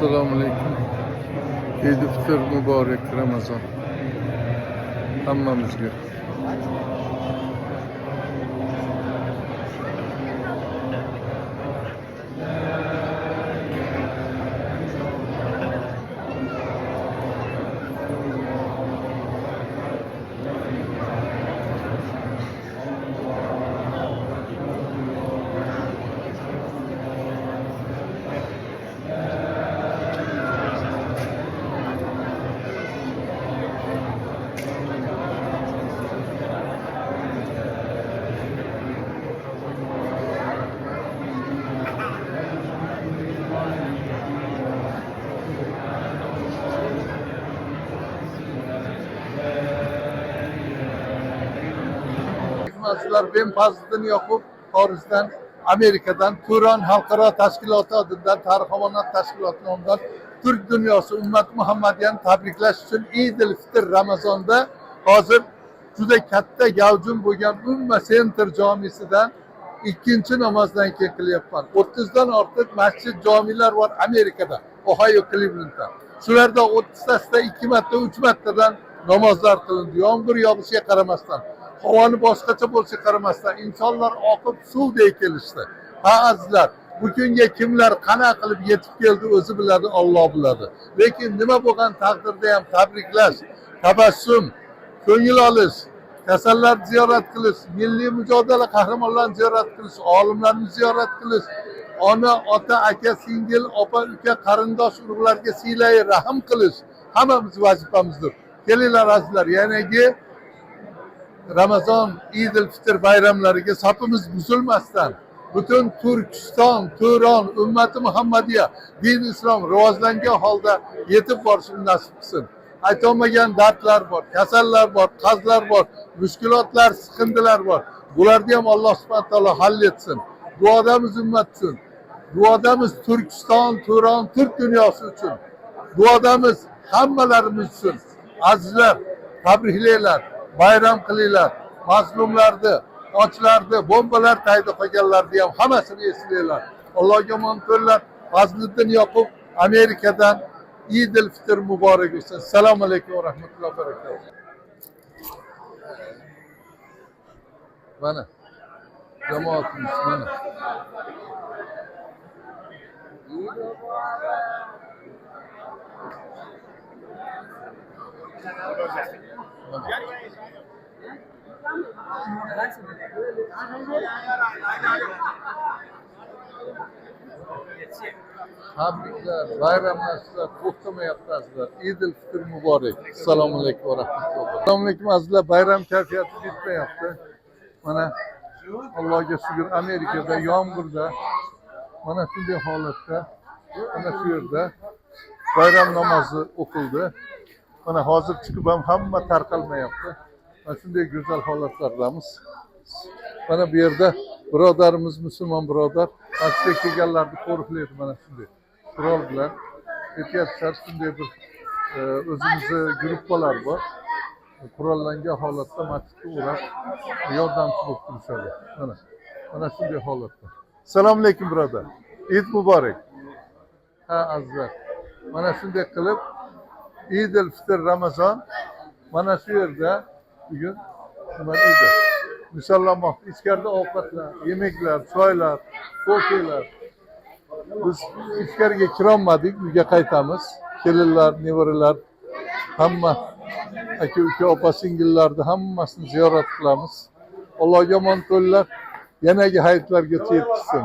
Assalomu alaykum. Eid fitr muborak Ramazon. Hammamizga. Ben Fazlıddin Yoqub, Xorijdan, Amerikadan, Turon Xalqaro tashkiloti adından, Tarix Amonat tashkiloti nomidan Türk dunyosi ummat Muhammadiyani tabriklash uchun Eidul Fitr Ramazonda hozir juda katta gavjum bo'lgan Umma Center jomisidan ikkinchi namozdan keyin qilyapman. 30 dan ortiq masjid jomilar bor Amerikada, Ohio, Clevelandda. Shularda 30 tasida 2 marta, 3 martadan namozlar qilindi. Yomg'ir yog'ishiga qaramasdan, havoni boshqacha bo'lishiga qaramasdan insonlar oqib suvdek kelishdi. Ha azizlar, bugunga kimlar qanaqa qilib yetib keldi o'zi biladi, Alloh biladi. Lekin nima bo'lgan taqdirda ham tabriklash, tabassum, ko'ngil olish, kasallarni ziyorat qilish, milliy mujodala qahramonlarini ziyorat qilish, olimlarni ziyorat qilish, ona, ota, aka, singil, opa, uka, qarindosh urug'larga siylay rahm qilish hammamiz vazifamizdir. Kelinglar azizlar, yanagi Ramazon, Eidul Fitr bayramlariga safimiz buzilmasdan butun Turkiston, Turon, ummati Muhammadiya, din islom rivojlangan holda yetib borishini nasib qilsin. Aytolmagan dardlar bor, kasallar bor, qazlar bor, mushkulotlar, siqindilar bor. Bularni ham Alloh subhanahu va taolo hal etsin. Duodamiz ummat uchun, duodamiz Turkiston, Turon, Turk dunyosi uchun, duodamiz hammalarimiz uchun. Azizlar, tabriklaylar, bayram qilinglar, mazlumlarni, ochlarni, bombalar tayda qolganlarni ham hammasini eslaylar. Allohga omon bo'linglar. Fazliddin Yoqub, Amerikadan Eidul Fitr muborak bo'lsin. Assalomu alaykum va rahmatullohi va barakatuh. Mana jamoatimiz mana. Tabriklar, bayramlashlar, to'xtamayapsizlar. Eidul Fitr muborak. Assalomu alaykum va rahmatullohi. Assalomu alaykum azizlar, bayram kayfiyati bitmayapti. Mana Allohga shukr, Amerikada yomg'irda mana shunday holatda mana shu yerda bayram namozi o'qildi. Mana hozir chiqib ham hamma tarqalmayapti. Mana shunday go'zal holatlardamiz. Mana bu yerda birodarimiz, musulmon birodar, masjidga kelganlarni qo'riqlaydi mana shunday. Qurol bilan ketyapti, shunday bir o'zimizni gruppalar bor. Qurollangan holatda masjidga o'rab yordamchi bo'lib turishadi. Mana shunday holatda. Assalomu alaykum birodar. Eid muborak. Ha azizlar. Mana shunday qilib Eidul Fitr Ramazon mana shu yerda bugun nima deydi? Misollanmoqda. Ichkarida ovqatlar, yemeklar, choylar, ko'klar. Biz ichkariga kirolmadik, uyga qaytamiz. Kelinlar, nevaralar, hamma aka, uka, opa, singillarni hammasini ziyorat qilamiz. Allohga omon bo'linglar. Yanagi hayitlargacha yetkazsin.